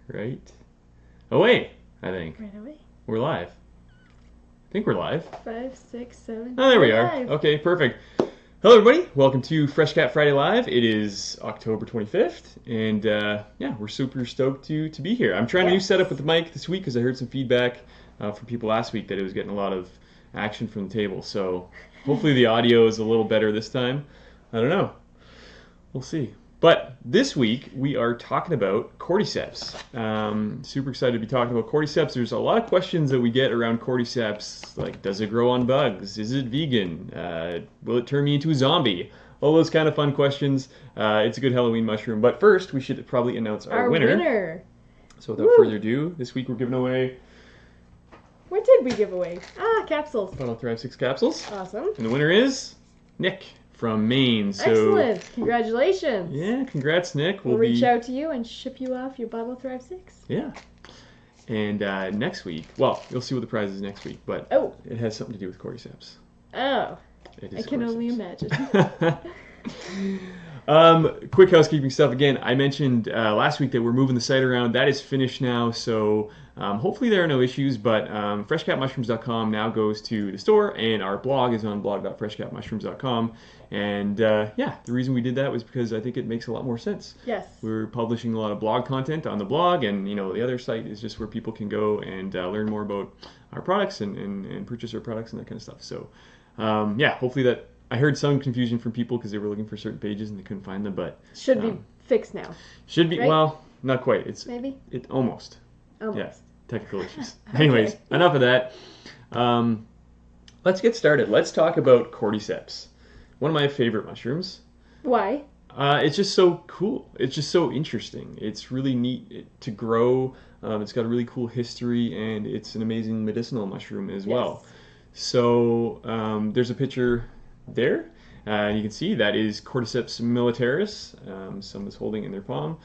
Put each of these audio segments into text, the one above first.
right away, I think. Right away. We're live. I think we're live. 5, 6, 7. Oh, there we are. Live. Okay, perfect. Hello, everybody. Welcome to FreshCap Friday Live. It is October 25th, and yeah, we're super stoked to be here. I'm trying a new setup with the mic this week because I heard some feedback from people last week that it was getting a lot of action from the table. So hopefully the audio is a little better this time. I don't know. We'll see. But this week we are talking about Cordyceps. Super excited to be talking about Cordyceps. There's a lot of questions that we get around Cordyceps, like does it grow on bugs? Is it vegan? Will it turn me into a zombie? All those kind of fun questions. It's a good Halloween mushroom. But first, we should probably announce our winner. So without further ado, this week we're giving away... What did we give away? Capsules. Bottle Thrive 6 capsules. Awesome. And the winner is Nick from Maine. So, excellent. Congratulations. Yeah, congrats, Nick. We'll reach out to you and ship you off your Bottle Thrive 6. Yeah. And next week, well, you'll see what the prize is next week, but it has something to do with Cordyceps. Oh. I can only imagine. Quick housekeeping stuff. Again, I mentioned last week that we're moving the site around. That is finished now, so hopefully there are no issues, but freshcapmushrooms.com now goes to the store, and our blog is on blog.freshcapmushrooms.com. And yeah, the reason we did that was because I think it makes a lot more sense. Yes. We're publishing a lot of blog content on the blog, and the other site is just where people can go and learn more about our products and purchase our products and that kind of stuff. So yeah, hopefully that... I heard some confusion from people because they were looking for certain pages and they couldn't find them, but... Should be fixed now. Should be, right? Well, not quite. It's maybe? It almost. Almost. Yeah, technical issues. Anyways, enough of that. Let's get started. Let's talk about Cordyceps. One of my favorite mushrooms. Why? It's just so cool. It's just so interesting. It's really neat to grow. It's got a really cool history, and it's an amazing medicinal mushroom as well. So there's a picture there. You can see that is Cordyceps militaris. Someone is holding it in their palm.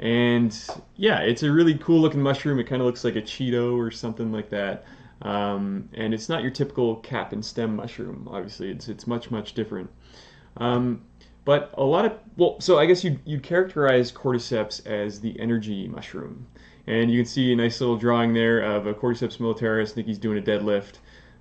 And yeah, it's a really cool looking mushroom. It kind of looks like a Cheeto or something like that. And it's not your typical cap and stem mushroom. Obviously, it's much, much different. But a lot of, so I guess you'd characterize Cordyceps as the energy mushroom. And you can see a nice little drawing there of a Cordyceps militaris. I think he's doing a deadlift.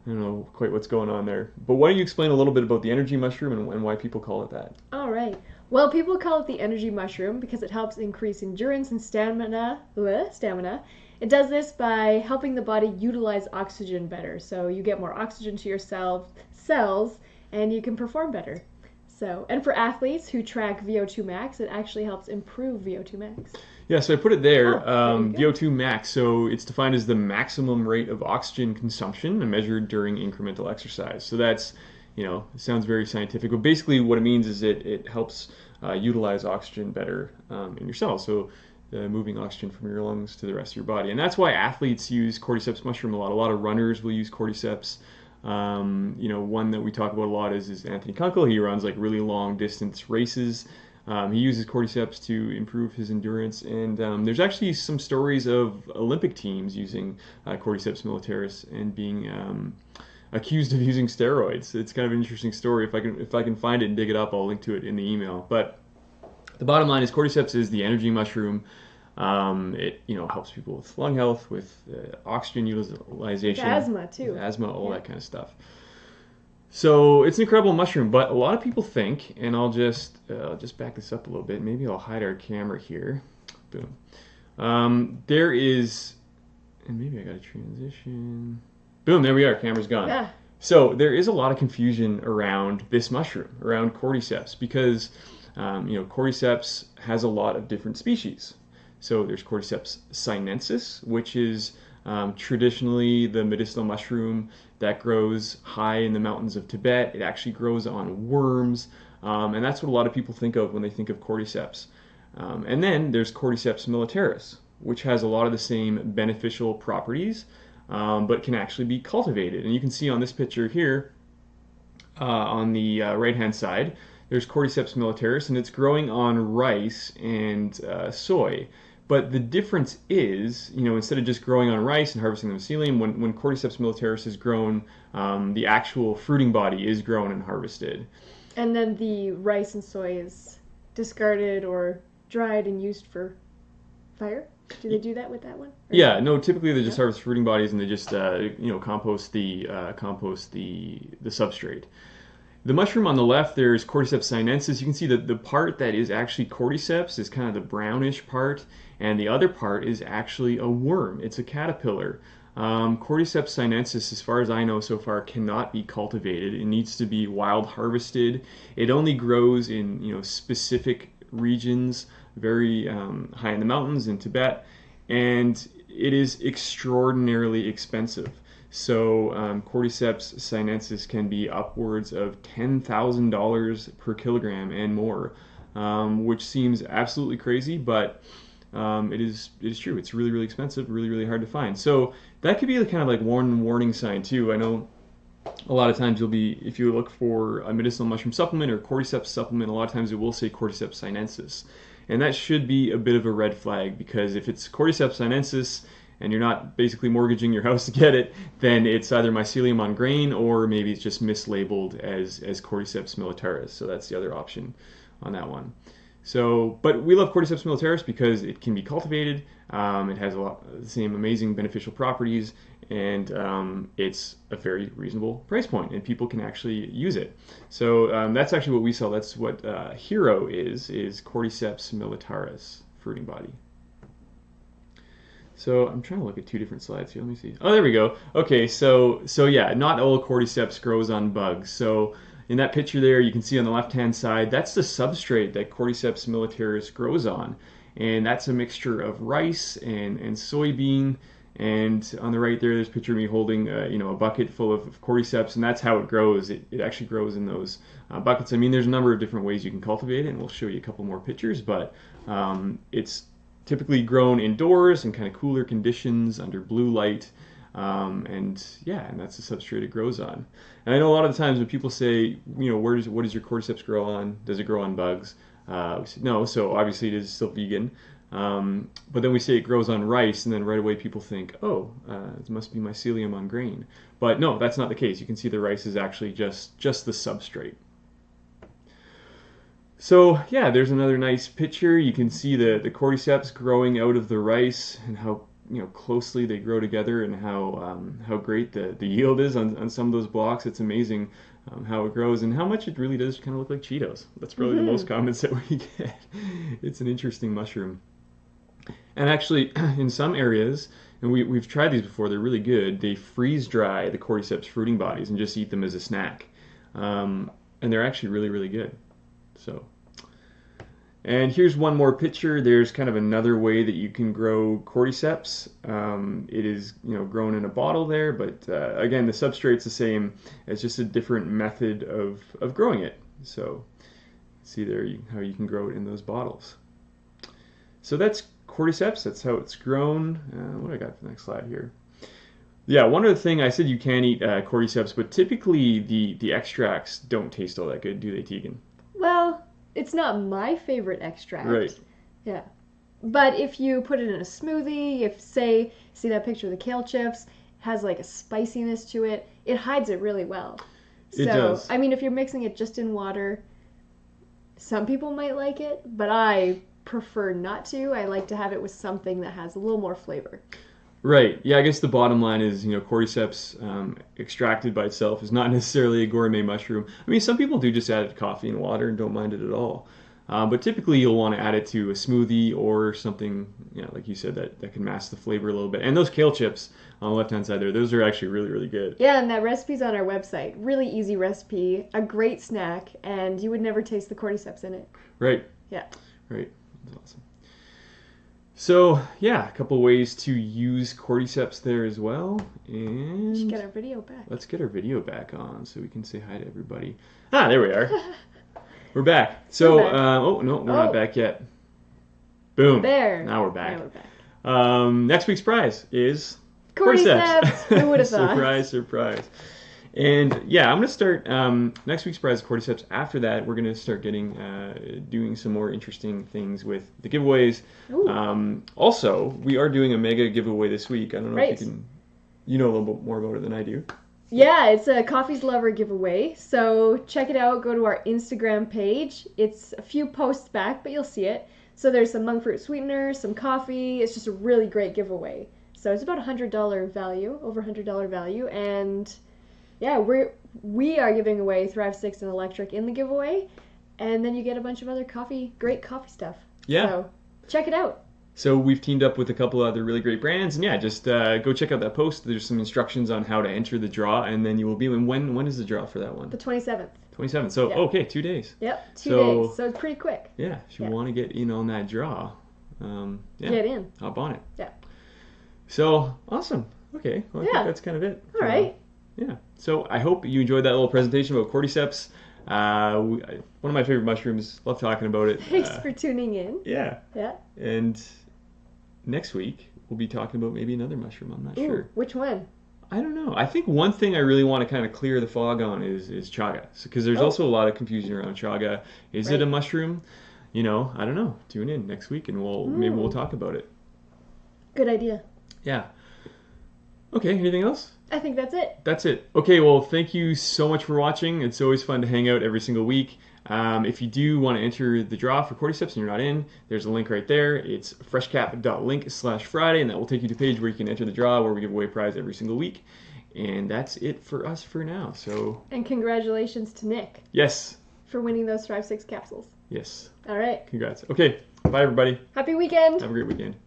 I don't know quite what's going on there. But why don't you explain a little bit about the energy mushroom and why people call it that? All right. Well, people call it the energy mushroom because it helps increase endurance and stamina. It does this by helping the body utilize oxygen better. So you get more oxygen to your cells and you can perform better. So, and for athletes who track VO2 max, it actually helps improve VO2 max. Yeah, so I put it there, VO2 max. So it's defined as the maximum rate of oxygen consumption measured during incremental exercise. So that's, it sounds very scientific, but basically what it means is it helps utilize oxygen better in your cells. So moving oxygen from your lungs to the rest of your body. And that's why athletes use Cordyceps mushroom a lot. A lot of runners will use Cordyceps. One that we talk about a lot is Anthony Kunkel. He runs like really long distance races. He uses Cordyceps to improve his endurance, and there's actually some stories of Olympic teams using Cordyceps militaris and being accused of using steroids. It's kind of an interesting story. If I can find it and dig it up, I'll link to it in the email. But the bottom line is Cordyceps is the energy mushroom. It helps people with lung health, with oxygen utilization, asthma too, all that kind of stuff. So it's an incredible mushroom, but a lot of people think, and I'll just back this up a little bit. Maybe I'll hide our camera here. Boom. There is, and maybe I got a transition. Boom, there we are. Camera's gone. Yeah. So there is a lot of confusion around this mushroom, around Cordyceps, because Cordyceps has a lot of different species. So there's Cordyceps sinensis, which is traditionally the medicinal mushroom that grows high in the mountains of Tibet. It actually grows on worms, and that's what a lot of people think of when they think of Cordyceps. And then there's Cordyceps militaris, which has a lot of the same beneficial properties, but can actually be cultivated. And you can see on this picture here, on the right-hand side, there's Cordyceps militaris, and it's growing on rice and soy. But the difference is, instead of just growing on rice and harvesting the mycelium, when Cordyceps militaris is grown, the actual fruiting body is grown and harvested. And then the rice and soy is discarded or dried and used for fire? Do they do that with that one? Or Yeah, no. Typically, they just no? harvest fruiting bodies and they just compost the substrate. The mushroom on the left, there's Cordyceps sinensis. You can see that the part that is actually Cordyceps is kind of the brownish part, and the other part is actually a worm. It's a caterpillar. Cordyceps sinensis, as far as I know so far, cannot be cultivated. It needs to be wild harvested. It only grows in specific regions, very high in the mountains in Tibet, and it is extraordinarily expensive. So Cordyceps sinensis can be upwards of $10,000 per kilogram and more, which seems absolutely crazy, but it is true. It's really expensive, really hard to find. So that could be kind of like one warning sign too. I know a lot of times if you look for a medicinal mushroom supplement or Cordyceps supplement, a lot of times it will say Cordyceps sinensis. And that should be a bit of a red flag, because if it's Cordyceps sinensis and you're not basically mortgaging your house to get it, then it's either mycelium on grain or maybe it's just mislabeled as Cordyceps militaris. So that's the other option on that one. So, but we love Cordyceps militaris because it can be cultivated. It has a lot the same amazing beneficial properties, and it's a very reasonable price point, and people can actually use it. So that's actually what we sell. That's what Hero is Cordyceps militaris fruiting body. So I'm trying to look at two different slides here. Let me see. Oh, there we go. Okay, so yeah, not all Cordyceps grows on bugs. So in that picture there, you can see on the left-hand side, that's the substrate that Cordyceps militaris grows on. And that's a mixture of rice and soybean. And on the right there, there's a picture of me holding a bucket full of Cordyceps, and that's how it grows. It actually grows in those buckets. I mean, there's a number of different ways you can cultivate it, and we'll show you a couple more pictures, but it's typically grown indoors in kind of cooler conditions under blue light. And that's the substrate it grows on. And I know a lot of the times when people say, what does your Cordyceps grow on? Does it grow on bugs? We say no, so obviously it is still vegan. But then we say it grows on rice, and then right away people think, it must be mycelium on grain. But no, that's not the case. You can see the rice is actually just the substrate. So yeah, there's another nice picture. You can see the Cordyceps growing out of the rice and how closely they grow together, and how great the yield is on some of those blocks. It's amazing how it grows and how much it really does kind of look like Cheetos. That's probably the most comments that we get. It's an interesting mushroom. And actually, in some areas, and we've tried these before, they're really good. They freeze dry the Cordyceps fruiting bodies and just eat them as a snack. And they're actually really good. So. And here's one more picture. There's kind of another way that you can grow Cordyceps. It is grown in a bottle there, but again, the substrate's the same. It's just a different method of growing it. So see there how you can grow it in those bottles. So that's Cordyceps. That's how it's grown. What do I got for the next slide here? Yeah, one other thing, I said you can eat Cordyceps, but typically the extracts don't taste all that good, do they, Tegan? Well, it's not my favorite extract. Right. Yeah. But if you put it in a smoothie, see that picture of the kale chips, has like a spiciness to it, it hides it really well. It does. I mean, if you're mixing it just in water, some people might like it, but I prefer not to. I like to have it with something that has a little more flavor. Right. Yeah, I guess the bottom line is, Cordyceps extracted by itself is not necessarily a gourmet mushroom. I mean, some people do just add it to coffee and water and don't mind it at all. But typically you'll want to add it to a smoothie or something, like you said, that can mask the flavor a little bit. And those kale chips on the left-hand side there, those are actually really good. Yeah, and that recipe's on our website. Really easy recipe, a great snack, and you would never taste the Cordyceps in it. Right. Yeah. Right. That's awesome. So, yeah, a couple ways to use Cordyceps there as well. And we should get our video back. Let's get our video back on so we can say hi to everybody. Ah, there we are. We're back. So, we're back. We're not back yet. Boom. There. Now we're back. Now we're back. Next week's prize is Cordyceps. Who would have thought? Surprise. And yeah, I'm going to start next week's prize of Cordyceps. After that, we're going to start doing some more interesting things with the giveaways. Also, we are doing a mega giveaway this week. I don't know if you know a little bit more about it than I do. Yeah, it's a Coffee's Lover giveaway. So check it out. Go to our Instagram page. It's a few posts back, but you'll see it. So there's some monk fruit sweetener, some coffee. It's just a really great giveaway. So it's about $100 value, over $100 value, and yeah, we are giving away Thrive 6 and Electric in the giveaway, and then you get a bunch of other great coffee stuff. Yeah. So check it out. So we've teamed up with a couple other really great brands, and yeah, just go check out that post. There's some instructions on how to enter the draw, and then you will be in. When is the draw for that one? The 27th. 27th. So Yeah. okay, 2 days. Yep, 2 days. So it's pretty quick. Yeah, if you Yeah. want to get in on that draw, Get in. hop on it. Yeah. So awesome. Okay, well, I Yeah. think that's kind of it. All right. Yeah. So I hope you enjoyed that little presentation about Cordyceps. One of my favorite mushrooms. Love talking about it. Thanks for tuning in. Yeah. Yeah. And next week we'll be talking about maybe another mushroom. I'm not Ooh, sure. which one? I don't know. I think one thing I really want to kind of clear the fog on is chaga, because there's also a lot of confusion around chaga. Is it a mushroom? I don't know. Tune in next week and maybe we'll talk about it. Good idea. Yeah. Okay. Anything else? I think that's it. That's it. Okay, well, thank you so much for watching. It's always fun to hang out every single week. If you do want to enter the draw for Cordyceps and you're not in, there's a link right there. It's freshcap.link/Friday, and that will take you to a page where you can enter the draw, where we give away a prize every single week. And that's it for us for now. So. And congratulations to Nick. Yes. For winning those Thrive 6 capsules. Yes. All right. Congrats. Okay, bye everybody. Happy weekend. Have a great weekend.